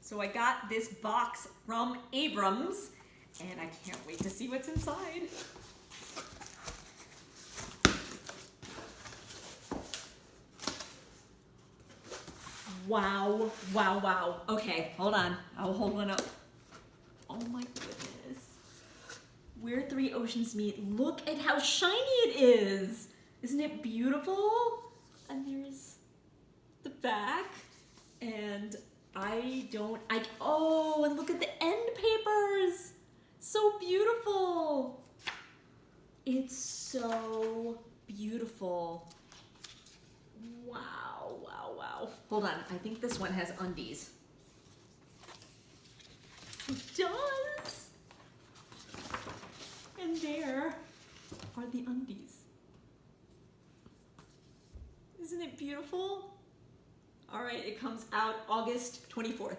So I got this box from Abrams, and I can't wait to see what's inside. Wow, wow, wow. Okay, hold on. I'll hold one up. Oh my goodness. Where three oceans meet. Look at how shiny it is. Isn't it beautiful? And there's the back. And oh, and look at the end papers. So beautiful. It's so beautiful. Wow, wow, wow. Hold on, I think this one has undies. It does. And there are the undies. Isn't it beautiful? All right, it comes out August 24th.